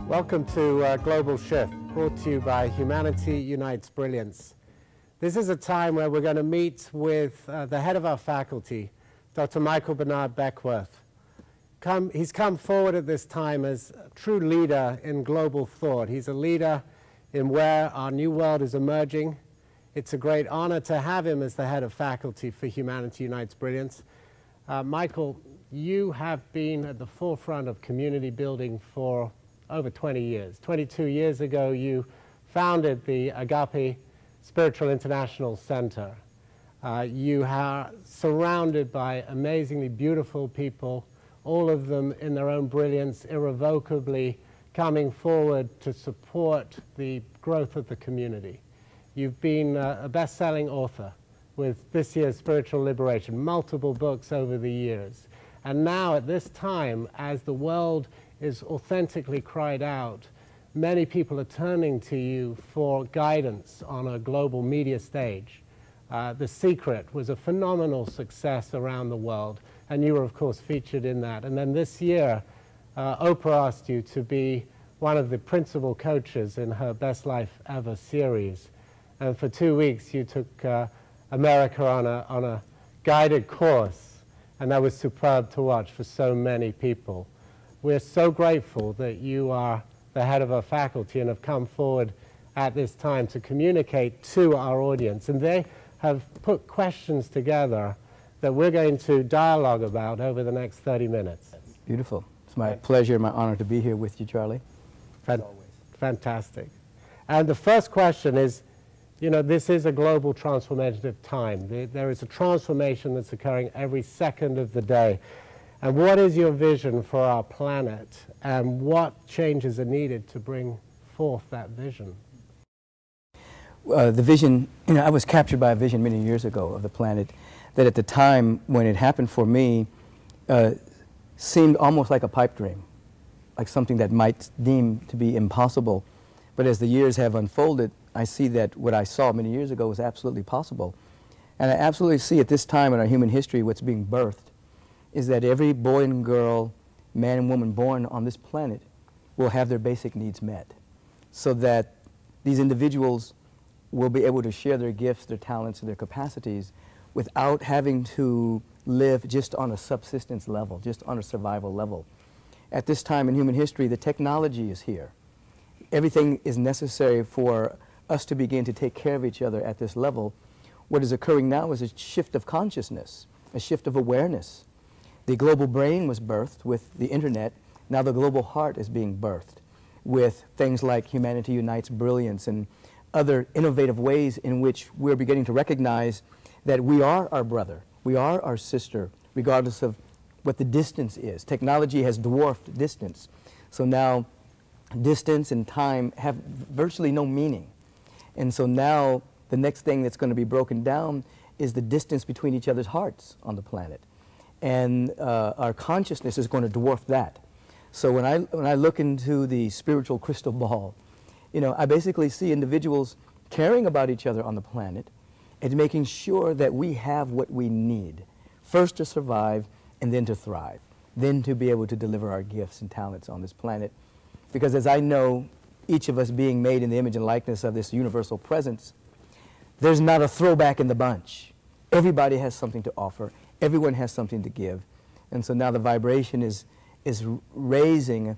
Welcome to Global Shift, brought to you by Humanity Unites Brilliance. This is a time where we're going to meet with the head of our faculty, Dr. Michael Bernard Beckwith. He's come forward at this time as a true leader in global thought. He's a leader in where our new world is emerging. It's a great honor to have him as the head of faculty for Humanity Unites Brilliance. Michael, you have been at the forefront of community building for over 20 years. 22 years ago, you founded the Agape Spiritual International Center. You are surrounded by amazingly beautiful people, all of them in their own brilliance, irrevocably coming forward to support the growth of the community. You've been a best-selling author with this year's Spiritual Liberation, multiple books over the years. And now at this time, as the world is authentically cried out, many people are turning to you for guidance on a global media stage. The Secret was a phenomenal success around the world, and you were, of course, featured in that. And then this year, Oprah asked you to be one of the principal coaches in her Best Life Ever series. And for 2 weeks, you took America on a guided course, and that was superb to watch for so many people. We're so grateful that you are the head of our faculty and have come forward at this time to communicate to our audience. And they have put questions together that we're going to dialogue about over the next 30 minutes. Beautiful. It's my pleasure and my honor to be here with you, Charlie. As always. Fantastic. And the first question is, you know, this is a global transformative time. There is a transformation that's occurring every second of the day. And what is your vision for our planet, and what changes are needed to bring forth that vision? The vision, you know, I was captured by a vision many years ago of the planet that at the time when it happened for me seemed almost like a pipe dream, like something that might deem to be impossible. But as the years have unfolded, I see that what I saw many years ago was absolutely possible. And I absolutely see at this time in our human history what's being birthed is that every boy and girl, man and woman born on this planet will have their basic needs met, so that these individuals will be able to share their gifts, their talents, and their capacities without having to live just on a subsistence level, just on a survival level. At this time in human history, the technology is here. Everything is necessary for us to begin to take care of each other at this level. What is occurring now is a shift of consciousness, a shift of awareness. The global brain was birthed with the internet. Now the global heart is being birthed with things like Humanity Unites Brilliance and other innovative ways in which we're beginning to recognize that we are our brother, we are our sister, regardless of what the distance is. Technology has dwarfed distance. So now distance and time have virtually no meaning. And so now the next thing that's going to be broken down is the distance between each other's hearts on the planet. And our consciousness is going to dwarf that. So when I look into the spiritual crystal ball, you know, I basically see individuals caring about each other on the planet and making sure that we have what we need, first to survive and then to thrive, then to be able to deliver our gifts and talents on this planet. Because as I know, each of us being made in the image and likeness of this universal presence, there's not a throwback in the bunch. Everybody has something to offer. Everyone has something to give. And so now the vibration is raising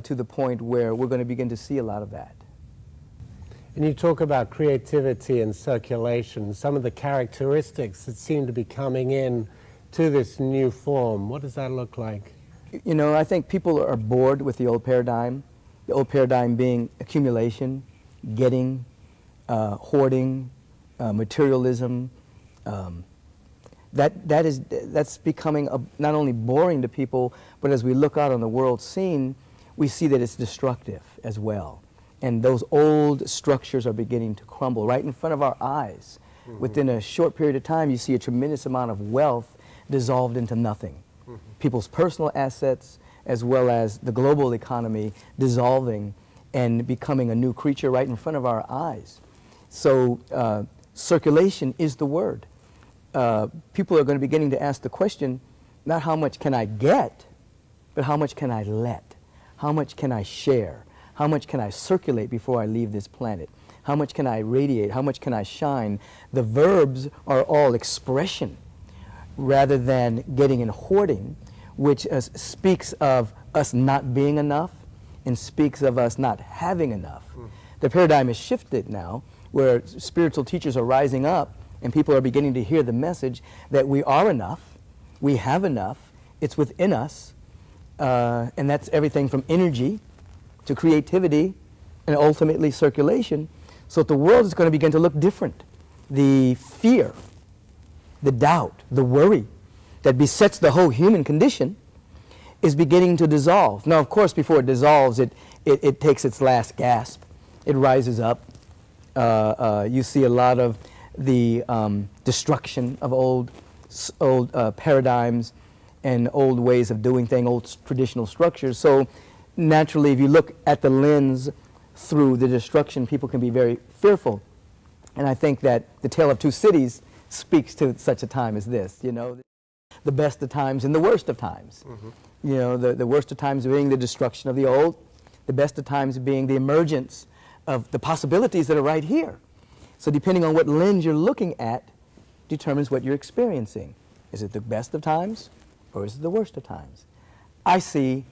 to the point where we're going to begin to see a lot of that. And you talk about creativity and circulation, some of the characteristics that seem to be coming in to this new form. What does that look like? You know, I think people are bored with the old paradigm being accumulation, getting, hoarding, materialism. That's becoming not only boring to people, but as we look out on the world scene, we see that it's destructive as well. And those old structures are beginning to crumble right in front of our eyes. Mm-hmm. Within a short period of time, you see a tremendous amount of wealth dissolved into nothing. Mm-hmm. People's personal assets, as well as the global economy, dissolving and becoming a new creature right in front of our eyes. So circulation is the word. People are going to be beginning to ask the question, not how much can I get, but how much can I let? How much can I share? How much can I circulate before I leave this planet? How much can I radiate? How much can I shine? The verbs are all expression rather than getting and hoarding, which speaks of us not being enough and speaks of us not having enough. The paradigm has shifted now, where spiritual teachers are rising up and people are beginning to hear the message that we are enough, we have enough, it's within us, and that's everything from energy to creativity and ultimately circulation. So the world is going to begin to look different. The fear, the doubt, the worry that besets the whole human condition is beginning to dissolve. Now, of course, before it dissolves, it takes its last gasp. It rises up. You see a lot of the destruction of old paradigms and old ways of doing things, old traditional structures. So naturally, if you look at the lens through the destruction, people can be very fearful. And I think that the Tale of Two Cities speaks to such a time as this, you know, the best of times and the worst of times. You know, the worst of times being the destruction of the old, the best of times being the emergence of the possibilities that are right here. So depending on what lens you're looking at determines what you're experiencing. Is it the best of times or is it the worst of times? I see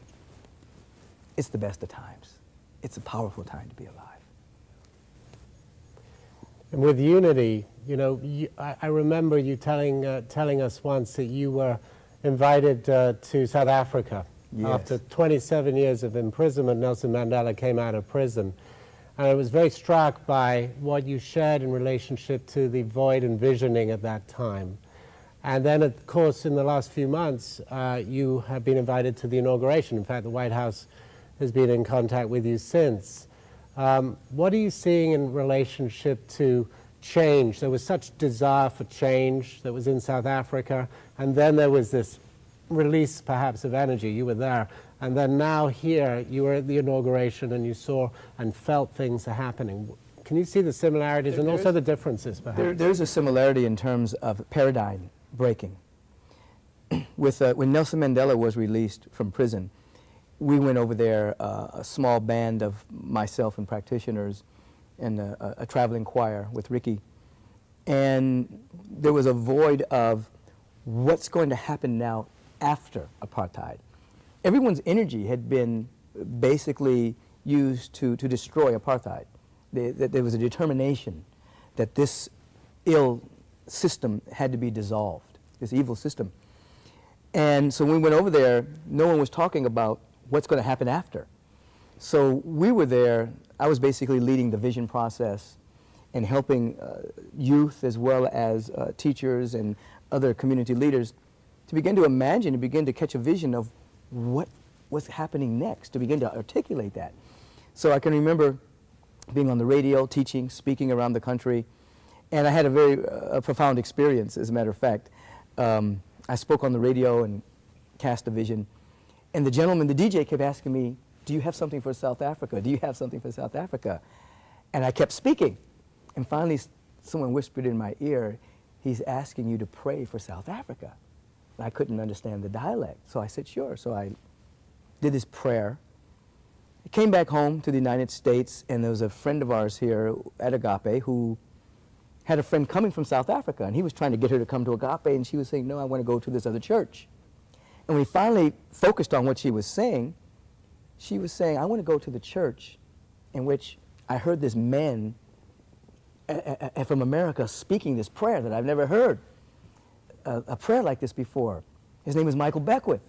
it's the best of times. It's a powerful time to be alive. And with unity, you know, I remember you telling us once that you were invited to South Africa. Yes. After 27 years of imprisonment, Nelson Mandela came out of prison. And I was very struck by what you shared in relationship to the void envisioning at that time. And then, of course, in the last few months, you have been invited to the inauguration. In fact, the White House has been in contact with you since. What are you seeing in relationship to change? There was such desire for change that was in South Africa, and then there was this release, perhaps, of energy. You were there. And then now here, you were at the inauguration and you saw and felt things are happening. Can you see the similarities and also the differences, perhaps? There's a similarity in terms of paradigm breaking. When Nelson Mandela was released from prison, we went over there, a small band of myself and practitioners and a traveling choir with Ricky. And there was a void of what's going to happen now after apartheid. Everyone's energy had been basically used to destroy apartheid. There was a determination that this ill system had to be dissolved, this evil system. And so when we went over there, no one was talking about what's going to happen after. So we were there. I was basically leading the vision process and helping youth as well as teachers and other community leaders to begin to imagine and begin to catch a vision of what was happening next, to begin to articulate that. So I can remember being on the radio, teaching, speaking around the country, and I had a very profound experience, as a matter of fact. I spoke on the radio and cast a vision, and the gentleman, the DJ, kept asking me, do you have something for South Africa? Do you have something for South Africa? And I kept speaking, and finally someone whispered in my ear, he's asking you to pray for South Africa. And I couldn't understand the dialect, so I said, sure. So I did this prayer. I came back home to the United States, and there was a friend of ours here at Agape who had a friend coming from South Africa, and he was trying to get her to come to Agape, and she was saying, no, I want to go to this other church. And we finally focused on what she was saying. She was saying, I want to go to the church in which I heard this man from America speaking this prayer that I've never heard. A prayer like this before. His name is Michael Beckwith.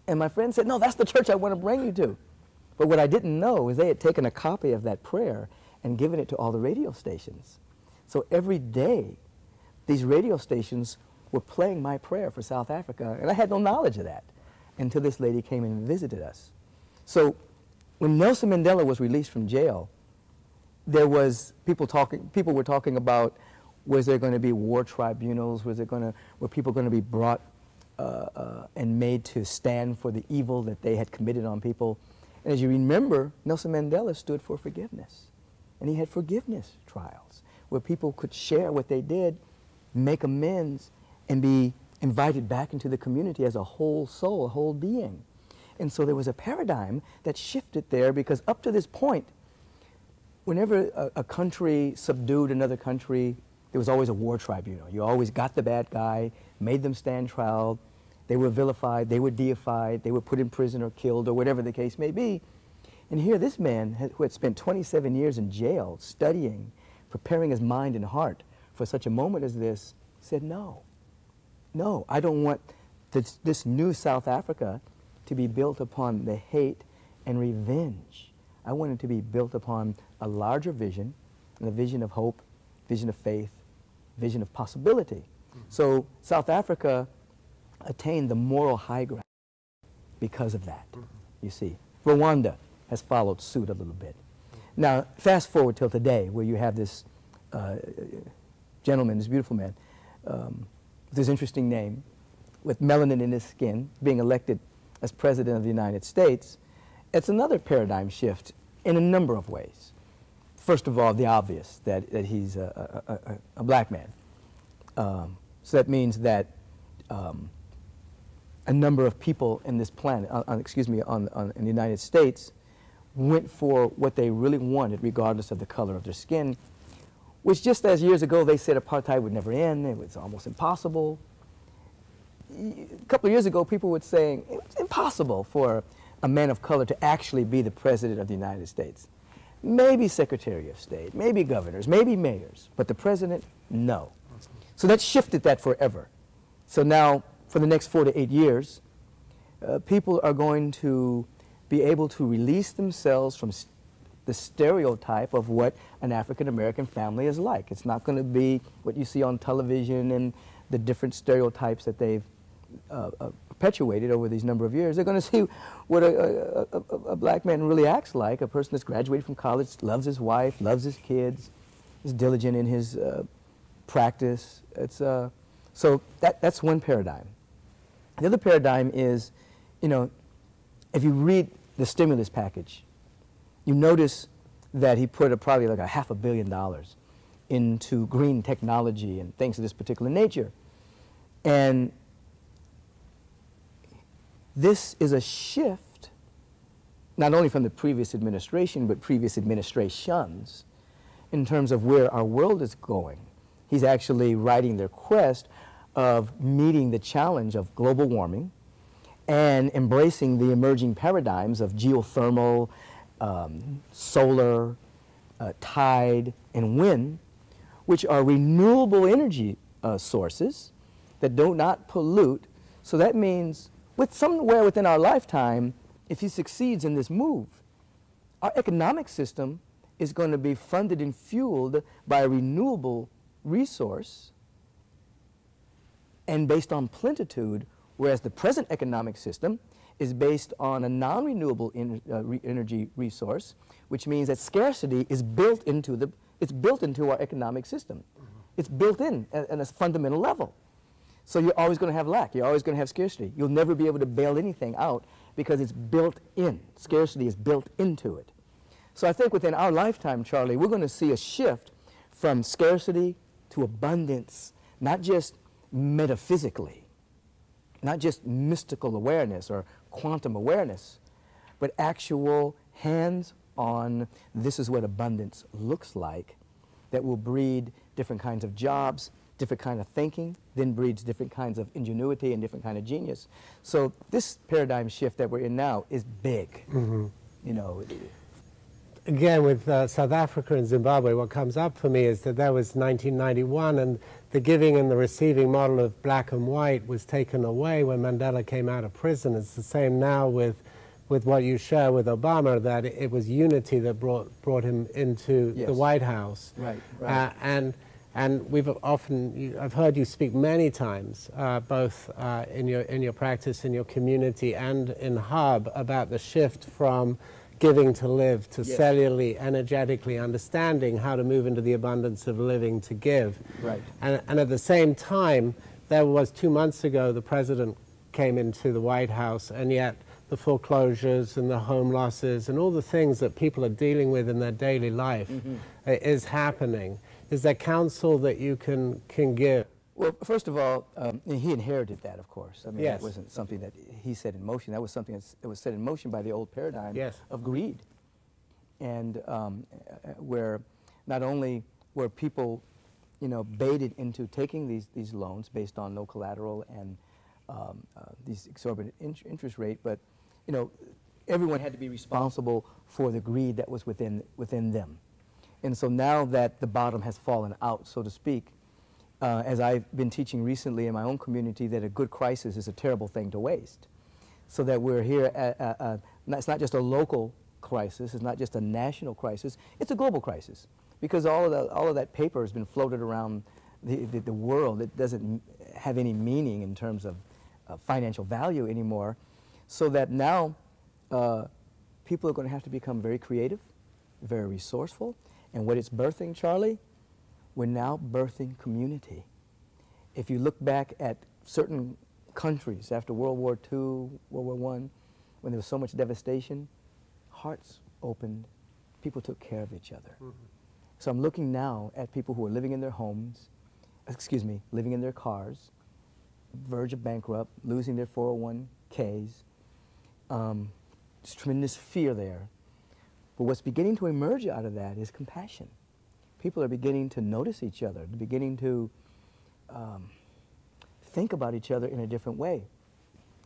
And my friend said, no, that's the church I want to bring you to. But what I didn't know is they had taken a copy of that prayer and given it to all the radio stations. So every day, these radio stations were playing my prayer for South Africa, and I had no knowledge of that until this lady came and visited us. So when Nelson Mandela was released from jail, there was people were talking about, was there going to be war tribunals? Were people going to be brought and made to stand for the evil that they had committed on people? And as you remember, Nelson Mandela stood for forgiveness. And he had forgiveness trials where people could share what they did, make amends, and be invited back into the community as a whole soul, a whole being. And so there was a paradigm that shifted there, because up to this point, whenever a country subdued another country, there was always a war tribunal. You always got the bad guy, made them stand trial. They were vilified, they were deified, they were put in prison or killed or whatever the case may be. And here this man who had spent 27 years in jail studying, preparing his mind and heart for such a moment as this, said, no, I don't want this new South Africa to be built upon the hate and revenge. I want it to be built upon a larger vision, and a vision of hope, vision of faith, vision of possibility. So South Africa attained the moral high ground because of that, you see. Rwanda has followed suit a little bit. Now, fast forward till today, where you have this gentleman, this beautiful man, with this interesting name, with melanin in his skin, being elected as President of the United States. It's another paradigm shift in a number of ways. First of all, the obvious, that he's a black man. So that means that a number of people in this planet, in the United States, went for what they really wanted, regardless of the color of their skin, which, just as years ago they said apartheid would never end, it was almost impossible. A couple of years ago, people were saying it was impossible for a man of color to actually be the President of the United States. Maybe Secretary of State, maybe governors, maybe mayors, but the President, no. So that shifted that forever. So now, for the next 4 to 8 years, people are going to be able to release themselves from the stereotype of what an African-American family is like. It's not going to be what you see on television and the different stereotypes that they've perpetuated over these number of years. They're going to see what a black man really acts like, a person that's graduated from college, loves his wife, loves his kids, is diligent in his practice. So that's one paradigm. The other paradigm is, if you read the stimulus package, you notice that he put probably like $500 million into green technology and things of this particular nature. And this is a shift, not only from the previous administration, but previous administrations, in terms of where our world is going. He's actually writing their quest of meeting the challenge of global warming and embracing the emerging paradigms of geothermal, solar, tide, and wind, which are renewable energy sources that do not pollute. So that means somewhere within our lifetime, if he succeeds in this move, our economic system is going to be funded and fueled by a renewable resource and based on plenitude, whereas the present economic system is based on a non-renewable energy resource, which means that scarcity is built into our economic system. Mm-hmm. It's built in at a fundamental level. So you're always going to have lack. You're always going to have scarcity. You'll never be able to bail anything out because it's built in. Scarcity is built into it. So I think within our lifetime, Charlie, we're going to see a shift from scarcity to abundance, not just metaphysically, not just mystical awareness or quantum awareness, but actual hands-on, this is what abundance looks like, that will breed different kinds of jobs, different kind of thinking, then breeds different kinds of ingenuity and different kind of genius. So this paradigm shift that we're in now is big. Mm-hmm. Again, with South Africa and Zimbabwe, what comes up for me is that was 1991, and the giving and the receiving model of black and white was taken away when Mandela came out of prison. It's the same now with what you share with Obama, that it was unity that brought him into the White House. Right. And I've heard you speak many times, both in your practice, in your community, and in Hub, about the shift from giving to live, to cellularly, energetically understanding how to move into the abundance of living to give. Right. And at the same time, there was 2 months ago, the president came into the White House, and yet the foreclosures and the home losses and all the things that people are dealing with in their daily life is happening. Is there counsel that you can give? Well, first of all, he inherited that, of course. I mean, Yes. that wasn't something that he set in motion. That was something that was set in motion by the old paradigm Yes. of greed. And where not only were people, you know, baited into taking these loans based on no collateral and these exorbitant interest rate, but, you know, everyone had to be responsible for the greed that was within them. And so now that the bottom has fallen out, so to speak, as I've been teaching recently in my own community, that a good crisis is a terrible thing to waste. So that we're here it's not just a local crisis, it's not just a national crisis, it's a global crisis. Because all of that paper has been floated around the world. It doesn't have any meaning in terms of financial value anymore. So that now people are going to have to become very creative, very resourceful. And what it's birthing, Charlie, we're now birthing community. If you look back at certain countries after World War II, World War I, when there was so much devastation, hearts opened, people took care of each other. Mm-hmm. So I'm looking now at people who are living in their homes, living in their cars, verge of bankrupt, losing their 401ks. There's tremendous fear there. But what's beginning to emerge out of that is compassion. People are beginning to notice each other, they're beginning to think about each other in a different way.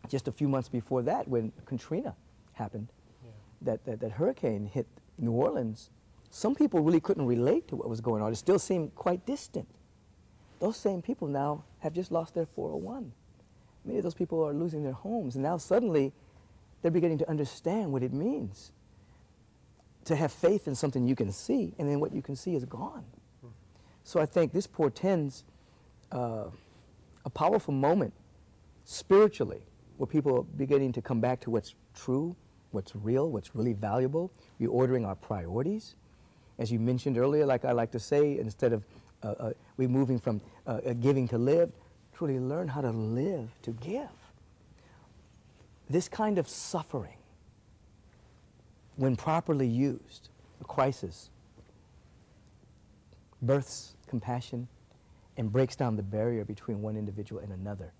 Just a few months before that, when Katrina happened, that hurricane hit New Orleans, some people really couldn't relate to what was going on. It still seemed quite distant. Those same people now have just lost their 401. Many of those people are losing their homes, and now suddenly they're beginning to understand what it means to have faith in something you can see, and then what you can see is gone. So I think this portends a powerful moment spiritually, where people are beginning to come back to what's true, what's real, what's really valuable, reordering our priorities. As you mentioned earlier, like I like to say, instead of we moving from giving to live, truly learn how to live to give. This kind of suffering, when properly used, a crisis, births compassion and breaks down the barrier between one individual and another.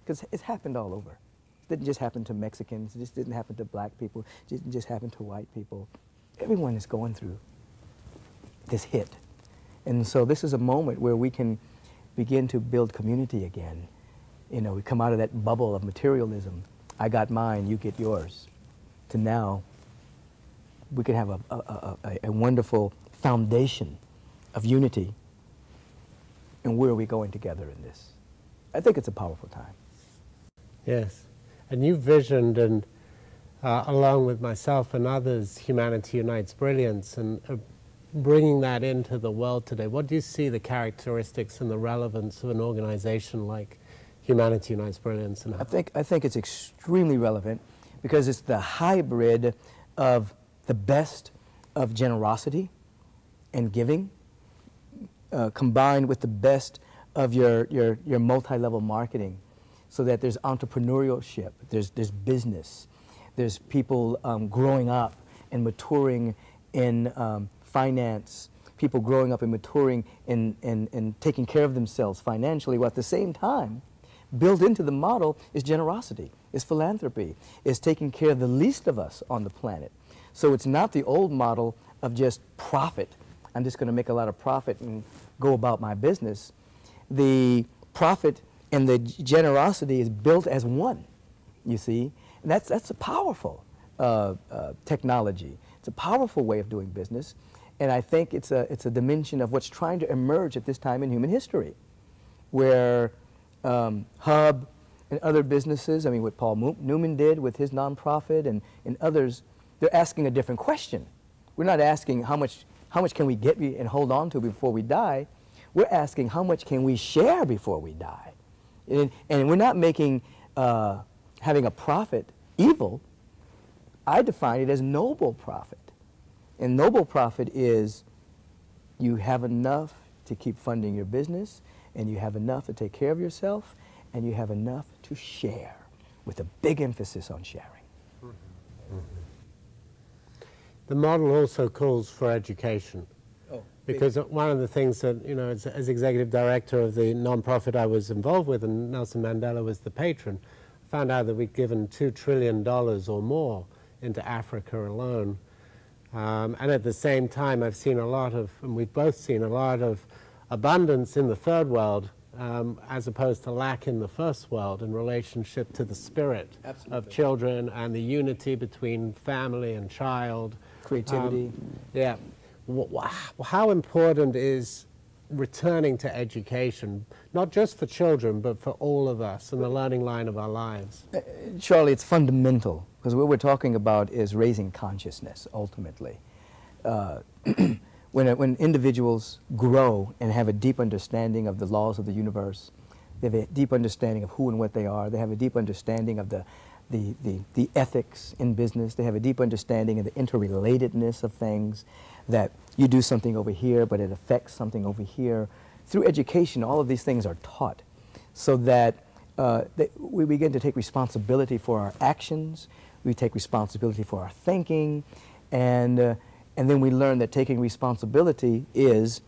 Because it's happened all over. It didn't just happen to Mexicans, it just didn't happen to black people, it didn't just happen to white people. Everyone is going through this hit. And so this is a moment where we can begin to build community again. You know, we come out of that bubble of materialism. I got mine, you get yours. To now, we can have a wonderful foundation of unity. And where are we going together in this? I think it's a powerful time. Yes. And you visioned, and along with myself and others, Humanity Unites Brilliance, and bringing that into the world today. What do you see the characteristics and the relevance of an organization like Humanity Unites Brilliance? And I think it's extremely relevant because it's the hybrid of the best of generosity and giving, combined with the best of your multi-level marketing, so that there's entrepreneurship, there's business, there's people growing up and maturing in finance, people growing up and maturing and taking care of themselves financially, while at the same time, built into the model is generosity, is philanthropy, is taking care of the least of us on the planet. So it's not the old model of just profit. I'm just going to make a lot of profit and go about my business. The profit and the generosity is built as one, you see. And that's a powerful technology. It's a powerful way of doing business. And I think it's a dimension of what's trying to emerge at this time in human history, where Hub and other businesses, I mean, what Paul Newman did with his nonprofit and others, they're asking a different question. We're not asking how much can we get and hold on to before we die. We're asking how much can we share before we die. And we're not making having a profit evil. I define it as noble profit. And noble profit is you have enough to keep funding your business, and you have enough to take care of yourself, and you have enough to share, with a big emphasis on sharing. Mm-hmm. The model also calls for education. Oh. Because one of the things that, you know, as executive director of the nonprofit I was involved with, and Nelson Mandela was the patron, found out that we'd given $2 trillion or more into Africa alone. And at the same time, I've seen a lot of, and we've both seen a lot of abundance in the third world, as opposed to lack in the first world in relationship to the spirit of children and the unity between family and child. Creativity. Yeah. How important is returning to education, not just for children, but for all of us in the learning line of our lives? Charlie, it's fundamental, because what we're talking about is raising consciousness, ultimately. When individuals grow and have a deep understanding of the laws of the universe, they have a deep understanding of who and what they are, they have a deep understanding of the ethics in business, they have a deep understanding of the interrelatedness of things, that you do something over here, but it affects something over here. Through education, all of these things are taught, so that we begin to take responsibility for our actions, we take responsibility for our thinking, and then we learn that taking responsibility is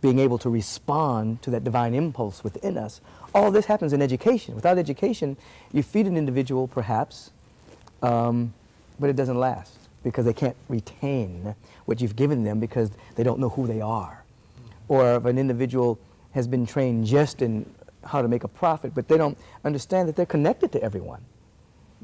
being able to respond to that divine impulse within us. All of this happens in education. Without education, you feed an individual, perhaps, but it doesn't last, because they can't retain what you've given them because they don't know who they are. Or if an individual has been trained just in how to make a profit, but they don't understand that they're connected to everyone,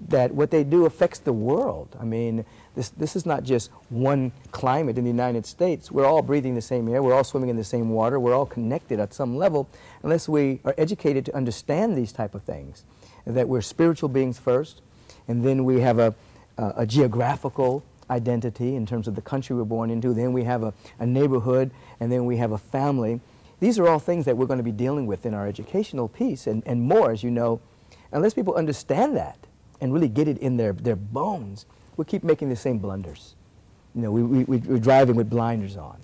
that what they do affects the world. I mean, this is not just one climate in the United States. We're all breathing the same air, we're all swimming in the same water, we're all connected at some level, unless we are educated to understand these type of things, that we're spiritual beings first, and then we have a geographical identity in terms of the country we're born into, then we have a neighborhood, and then we have a family. These are all things that we're going to be dealing with in our educational piece, and more, as you know. Unless people understand that and really get it in their bones, we'll keep making the same blunders. You know, we're driving with blinders on.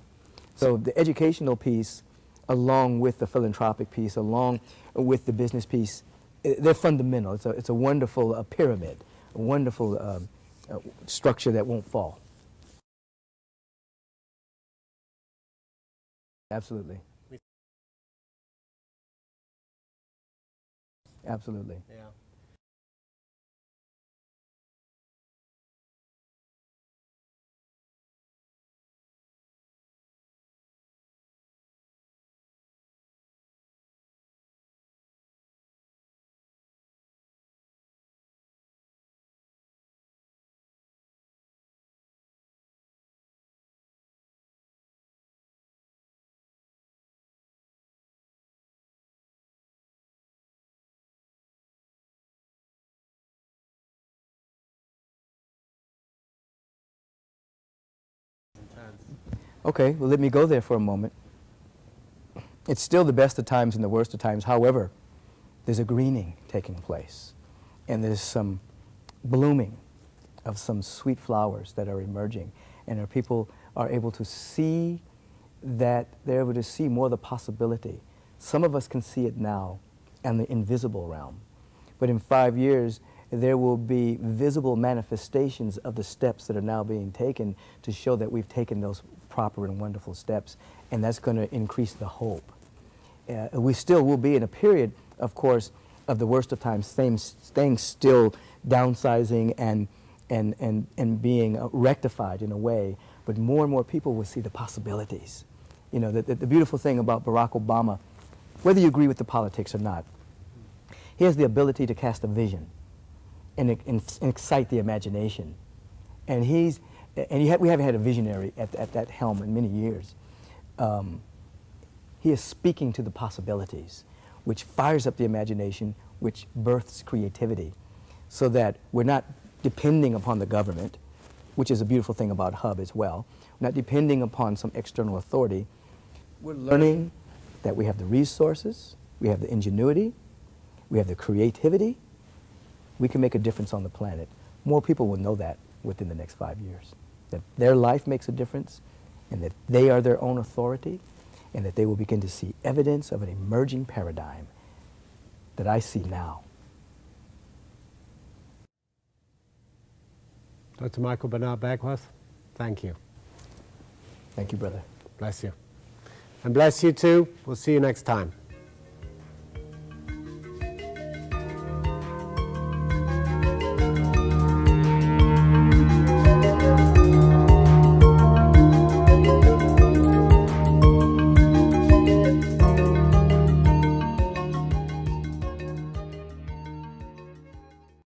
So the educational piece, along with the philanthropic piece, along with the business piece, they're fundamental. It's a wonderful pyramid, a wonderful structure that won't fall. Absolutely. Absolutely. Yeah. Okay, well, let me go there for a moment. It's still the best of times and the worst of times. However, there's a greening taking place, and there's some blooming of some sweet flowers that are emerging, and our people are able to see that, they're able to see more of the possibility. Some of us can see it now in the invisible realm, but in 5 years, there will be visible manifestations of the steps that are now being taken to show that we've taken those proper and wonderful steps, and that's going to increase the hope. We still will be in a period, of course, of the worst of times, staying still, downsizing and being rectified in a way, but more and more people will see the possibilities. You know, the beautiful thing about Barack Obama, whether you agree with the politics or not, he has the ability to cast a vision and excite the imagination. And we haven't had a visionary at that helm in many years. He is speaking to the possibilities, which fires up the imagination, which births creativity, so that we're not depending upon the government, which is a beautiful thing about Hub as well. We're not depending upon some external authority. We're learning that we have the resources, we have the ingenuity, we have the creativity. We can make a difference on the planet. More people will know that within the next 5 years, that their life makes a difference, and that they are their own authority, and that they will begin to see evidence of an emerging paradigm that I see now. Dr. Michael Bernard Beckwith, thank you. Thank you, brother. Bless you. And bless you too. We'll see you next time.